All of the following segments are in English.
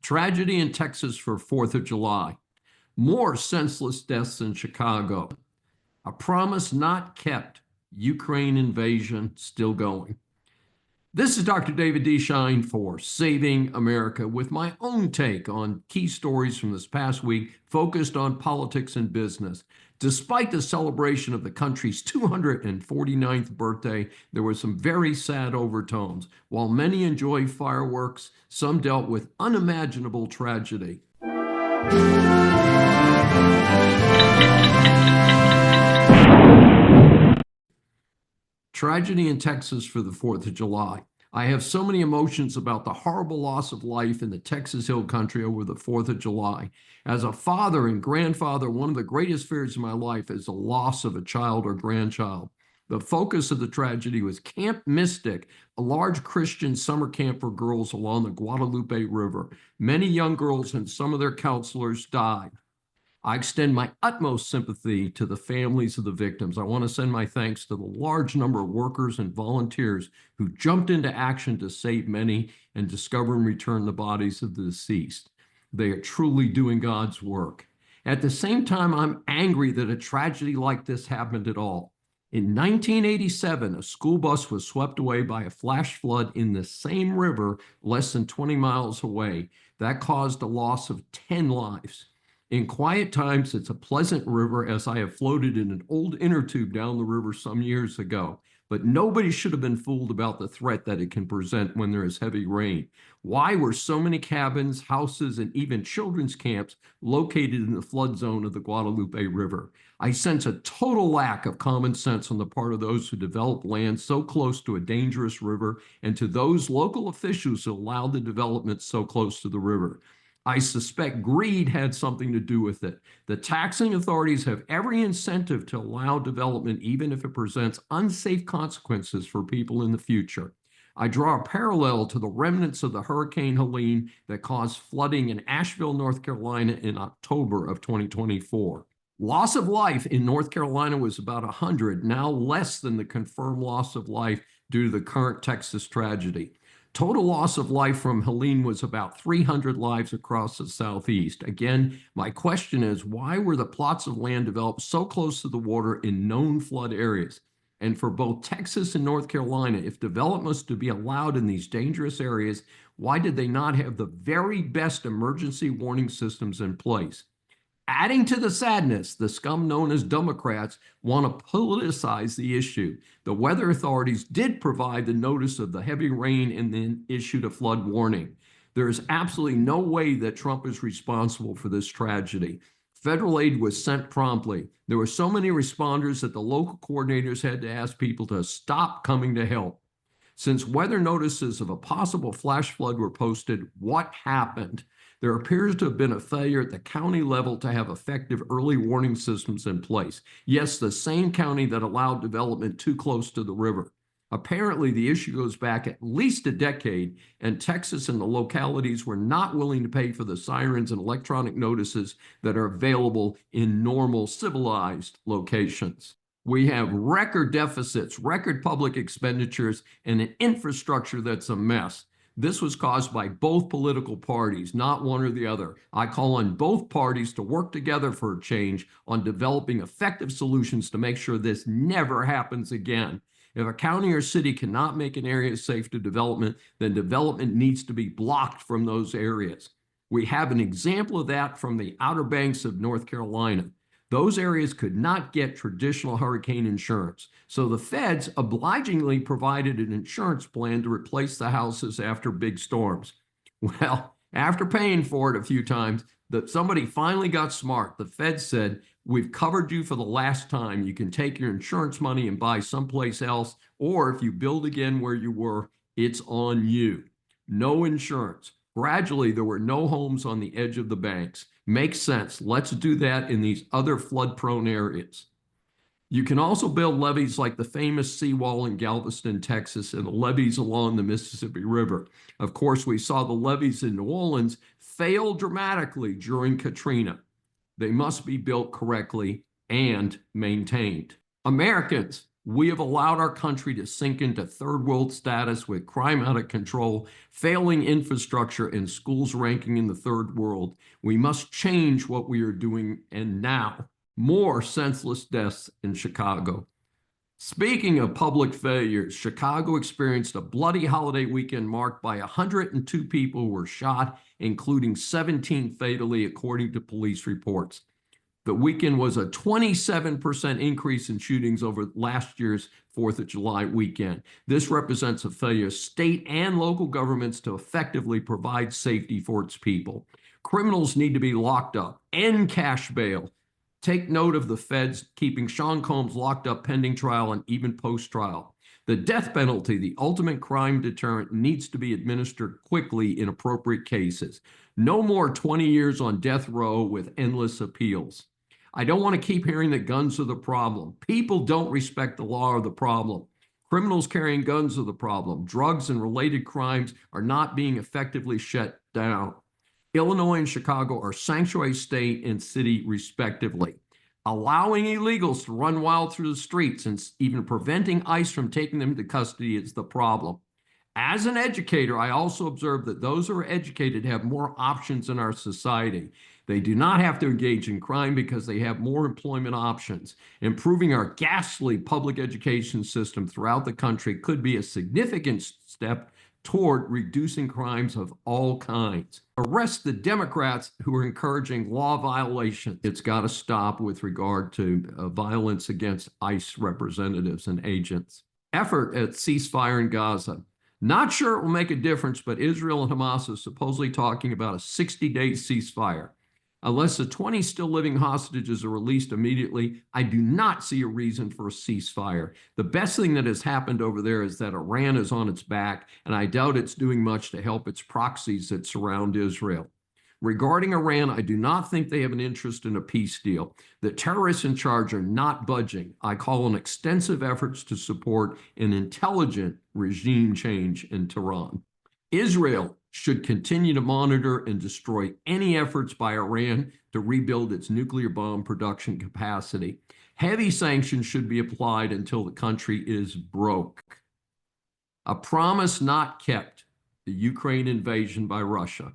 Tragedy in Texas for 4th of July. More senseless deaths in Chicago. A promise not kept. Ukraine invasion still going. This is Dr. David D. Schein for Saving America with my own take on key stories from this past week focused on politics and business. Despite the celebration of the country's 249th birthday, there were some very sad overtones. While many enjoyed fireworks, some dealt with unimaginable tragedy. Tragedy in Texas for the 4th of July. I have so many emotions about the horrible loss of life in the Texas Hill Country over the 4th of July. As a father and grandfather, one of the greatest fears in my life is the loss of a child or grandchild. The focus of the tragedy was Camp Mystic, a large Christian summer camp for girls along the Guadalupe River. Many young girls and some of their counselors died. I extend my utmost sympathy to the families of the victims. I want to send my thanks to the large number of workers and volunteers who jumped into action to save many and discover and return the bodies of the deceased. They are truly doing God's work. At the same time, I'm angry that a tragedy like this happened at all. In 1987, a school bus was swept away by a flash flood in the same river less than 20 miles away. That caused a loss of 10 lives. In quiet times, it's a pleasant river, as I have floated in an old inner tube down the river some years ago. But nobody should have been fooled about the threat that it can present when there is heavy rain. Why were so many cabins, houses, and even children's camps located in the flood zone of the Guadalupe River? I sense a total lack of common sense on the part of those who develop land so close to a dangerous river and to those local officials who allowed the development so close to the river. I suspect greed had something to do with it. The taxing authorities have every incentive to allow development, even if it presents unsafe consequences for people in the future. I draw a parallel to the remnants of the Hurricane Helene that caused flooding in Asheville, North Carolina in October of 2024. Loss of life in North Carolina was about 100, now less than the confirmed loss of life due to the current Texas tragedy. Total loss of life from Helene was about 300 lives across the Southeast. Again, my question is, why were the plots of land developed so close to the water in known flood areas? And for both Texas and North Carolina, if development was to be allowed in these dangerous areas, why did they not have the very best emergency warning systems in place? Adding to the sadness, the scum known as Democrats want to politicize the issue. The weather authorities did provide the notice of the heavy rain and then issued a flood warning. There is absolutely no way that Trump is responsible for this tragedy. Federal aid was sent promptly. There were so many responders that the local coordinators had to ask people to stop coming to help. Since weather notices of a possible flash flood were posted, what happened? There appears to have been a failure at the county level to have effective early warning systems in place. Yes, the same county that allowed development too close to the river. Apparently, the issue goes back at least a decade, and Texas and the localities were not willing to pay for the sirens and electronic notices that are available in normal civilized locations. We have record deficits, record public expenditures, and an infrastructure that's a mess. This was caused by both political parties, not one or the other. I call on both parties to work together for a change on developing effective solutions to make sure this never happens again. If a county or city cannot make an area safe to development, then development needs to be blocked from those areas. We have an example of that from the Outer Banks of North Carolina. Those areas could not get traditional hurricane insurance. So the feds obligingly provided an insurance plan to replace the houses after big storms. Well, after paying for it a few times, somebody finally got smart. The feds said, we've covered you for the last time. You can take your insurance money and buy someplace else, or if you build again where you were, it's on you. No insurance. Gradually, there were no homes on the edge of the banks. Makes sense. Let's do that in these other flood-prone areas. You can also build levees like the famous seawall in Galveston, Texas, and the levees along the Mississippi River. Of course, we saw the levees in New Orleans fail dramatically during Katrina. They must be built correctly and maintained. Americans, We have allowed our country to sink into third world status with crime out of control, failing infrastructure, and schools ranking in the third world. We must change what we are doing, and now. More senseless deaths in Chicago. Speaking of public failures, Chicago experienced a bloody holiday weekend marked by 102 people who were shot, including 17 fatally, according to police reports. The weekend was a 27% increase in shootings over last year's 4th of July weekend. This represents a failure of state and local governments to effectively provide safety for its people. Criminals need to be locked up, end cash bail. Take note of the feds keeping Sean Combs locked up pending trial and even post-trial. The death penalty, the ultimate crime deterrent, needs to be administered quickly in appropriate cases. No more 20 years on death row with endless appeals. I don't want to keep hearing that guns are the problem. People don't respect the law are the problem. Criminals carrying guns are the problem. Drugs and related crimes are not being effectively shut down. Illinois and Chicago are sanctuary state and city, respectively. Allowing illegals to run wild through the streets and even preventing ICE from taking them into custody is the problem. As an educator, I also observe that those who are educated have more options in our society. They do not have to engage in crime because they have more employment options. Improving our ghastly public education system throughout the country could be a significant step toward reducing crimes of all kinds. Arrest the Democrats who are encouraging law violations. It's got to stop with regard to violence against ICE representatives and agents. Effort at ceasefire in Gaza. Not sure it will make a difference, but Israel and Hamas are supposedly talking about a 60-day ceasefire. Unless the 20 still living hostages are released immediately, I do not see a reason for a ceasefire. The best thing that has happened over there is that Iran is on its back, and I doubt it's doing much to help its proxies that surround Israel. Regarding Iran, I do not think they have an interest in a peace deal. The terrorists in charge are not budging. I call on extensive efforts to support an intelligent regime change in Tehran. Israel should continue to monitor and destroy any efforts by Iran to rebuild its nuclear bomb production capacity. Heavy sanctions should be applied until the country is broke. A promise not kept, the Ukraine invasion by Russia.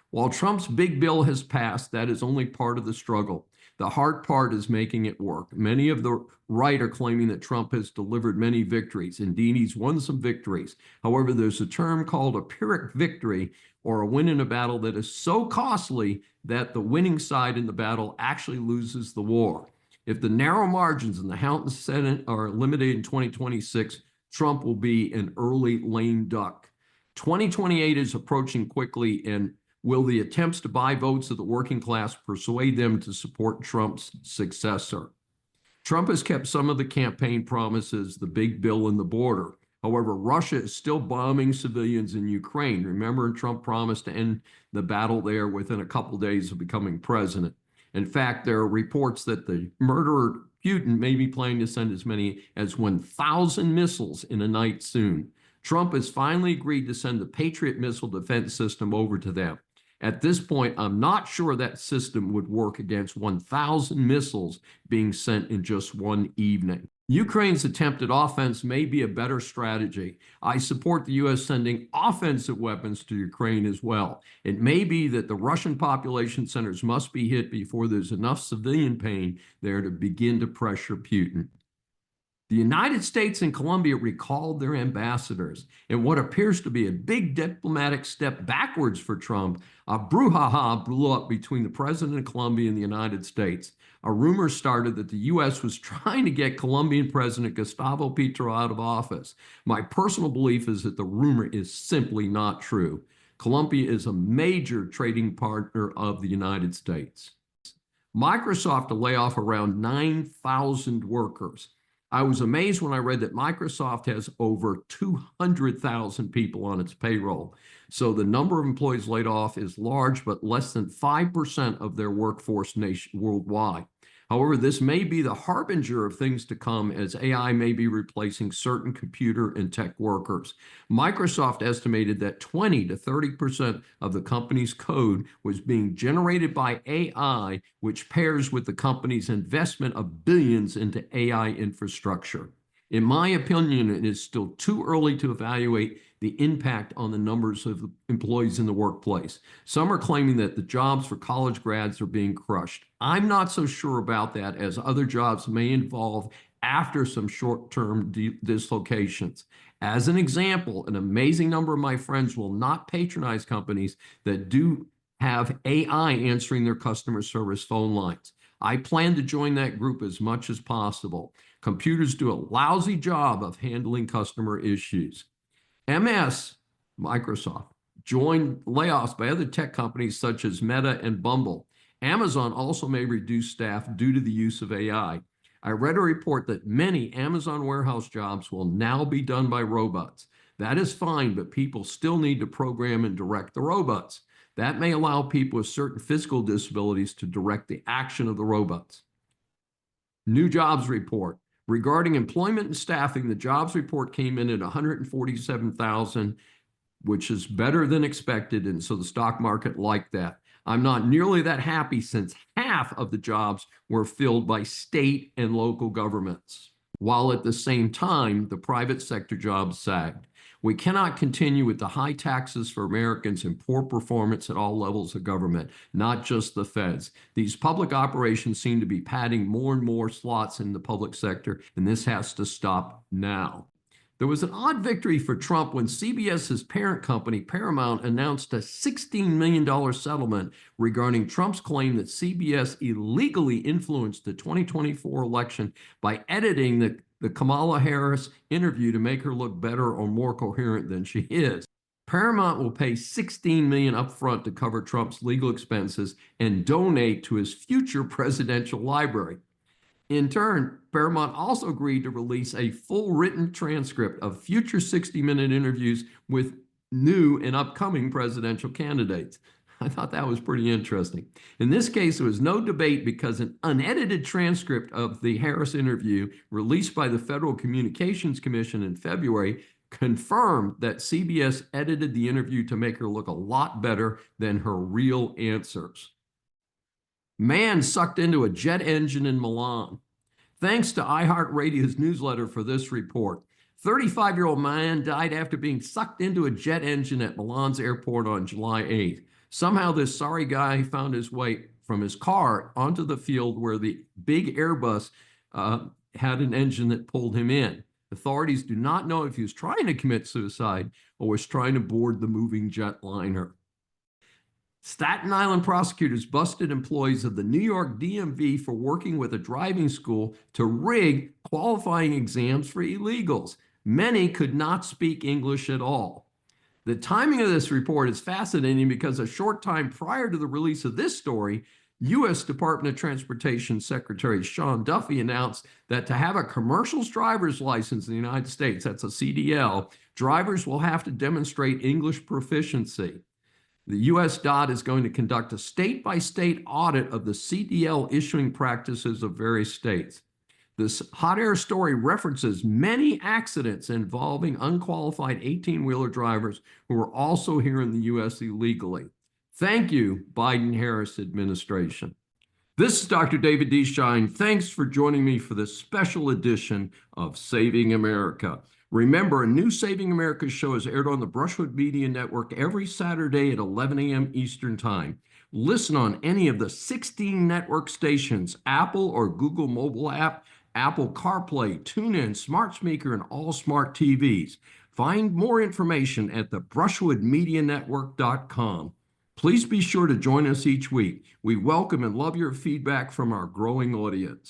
While Trump's big bill has passed, that is only part of the struggle. The hard part is making it work. Many of the right are claiming that Trump has delivered many victories. Indeed, he's won some victories. However, there's a term called a Pyrrhic victory, or a win in a battle that is so costly that the winning side in the battle actually loses the war. If the narrow margins in the House and Senate are eliminated in 2026, Trump will be an early lame duck. 2028 is approaching quickly, and will the attempts to buy votes of the working class persuade them to support Trump's successor? Trump has kept some of the campaign promises, the big bill and the border. However, Russia is still bombing civilians in Ukraine. Remember, Trump promised to end the battle there within a couple days of becoming president. In fact, there are reports that the murderer Putin may be planning to send as many as 1,000 missiles in a night soon. Trump has finally agreed to send the Patriot missile defense system over to them. At this point, I'm not sure that system would work against 1,000 missiles being sent in just one evening. Ukraine's attempted offense may be a better strategy. I support the U.S. sending offensive weapons to Ukraine as well. It may be that the Russian population centers must be hit before there's enough civilian pain there to begin to pressure Putin. The United States and Colombia recalled their ambassadors. In what appears to be a big diplomatic step backwards for Trump, a brouhaha blew up between the president of Colombia and the United States. A rumor started that the U.S. was trying to get Colombian President Gustavo Petro out of office. My personal belief is that the rumor is simply not true. Colombia is a major trading partner of the United States. Microsoft to lay off around 9,000 workers. I was amazed when I read that Microsoft has over 200,000 people on its payroll. So the number of employees laid off is large, but less than 5% of their workforce worldwide. However, this may be the harbinger of things to come, as AI may be replacing certain computer and tech workers. Microsoft estimated that 20 to 30% of the company's code was being generated by AI, which pairs with the company's investment of billions into AI infrastructure. In my opinion, it is still too early to evaluate the impact on the numbers of employees in the workplace. Some are claiming that the jobs for college grads are being crushed. I'm not so sure about that, as other jobs may involve after some short-term dislocations. As an example, an amazing number of my friends will not patronize companies that do have AI answering their customer service phone lines. I plan to join that group as much as possible. Computers do a lousy job of handling customer issues. MS, Microsoft, joined layoffs by other tech companies such as Meta and Bumble. Amazon also may reduce staff due to the use of AI. I read a report that many Amazon warehouse jobs will now be done by robots. That is fine, but people still need to program and direct the robots. That may allow people with certain physical disabilities to direct the action of the robots. New jobs report. Regarding employment and staffing, the jobs report came in at 147,000, which is better than expected, and so the stock market liked that. I'm not nearly that happy, since half of the jobs were filled by state and local governments, while at the same time, the private sector jobs sagged. We cannot continue with the high taxes for Americans and poor performance at all levels of government, not just the feds. These public operations seem to be padding more and more slots in the public sector, and this has to stop now. There was an odd victory for Trump when CBS's parent company, Paramount, announced a $16 million settlement regarding Trump's claim that CBS illegally influenced the 2024 election by editing the Kamala Harris interview to make her look better or more coherent than she is. Paramount will pay $16 million upfront to cover Trump's legal expenses and donate to his future presidential library. In turn, Paramount also agreed to release a full written transcript of future 60-minute interviews with new and upcoming presidential candidates. I thought that was pretty interesting. In this case, there was no debate because an unedited transcript of the Harris interview released by the Federal Communications Commission in February confirmed that CBS edited the interview to make her look a lot better than her real answers. Man sucked into a jet engine in Milan. Thanks to iHeartRadio's newsletter for this report. 35-year-old man died after being sucked into a jet engine at Milan's airport on July 8th. Somehow this sorry guy found his way from his car onto the field where the big Airbus had an engine that pulled him in. Authorities do not know if he was trying to commit suicide or was trying to board the moving jetliner. Staten Island prosecutors busted employees of the New York DMV for working with a driving school to rig qualifying exams for illegals. Many could not speak English at all. The timing of this report is fascinating because a short time prior to the release of this story, U.S. Department of Transportation Secretary Sean Duffy announced that to have a commercial driver's license in the United States, that's a CDL, drivers will have to demonstrate English proficiency. The U.S. DOT is going to conduct a state-by-state audit of the CDL issuing practices of various states. This hot air story references many accidents involving unqualified 18-wheeler drivers who are also here in the U.S. illegally. Thank you, Biden-Harris administration. This is Dr. David D. Schein. Thanks for joining me for this special edition of Saving America. Remember, a new Saving America show is aired on the Brushwood Media Network every Saturday at 11 a.m. Eastern Time. Listen on any of the 16 network stations, Apple or Google mobile app, Apple CarPlay, TuneIn, Smart Speaker, and all smart TVs. Find more information at the brushwoodmedianetwork.com. Please be sure to join us each week. We welcome and love your feedback from our growing audience.